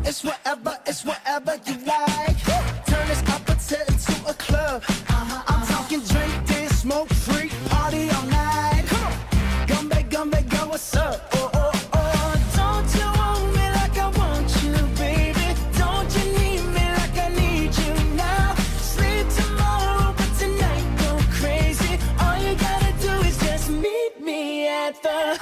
It's whatever, it's whatever you like. Turn this apartment into a club. I'm talking drink this, smoke free, party all night. Come on, come back, girl, what's up? Oh, oh, oh, don't you want me like I want you, baby? Don't you need me like I need you now? Sleep tomorrow, but tonight go crazy. All you gotta do is just meet me at the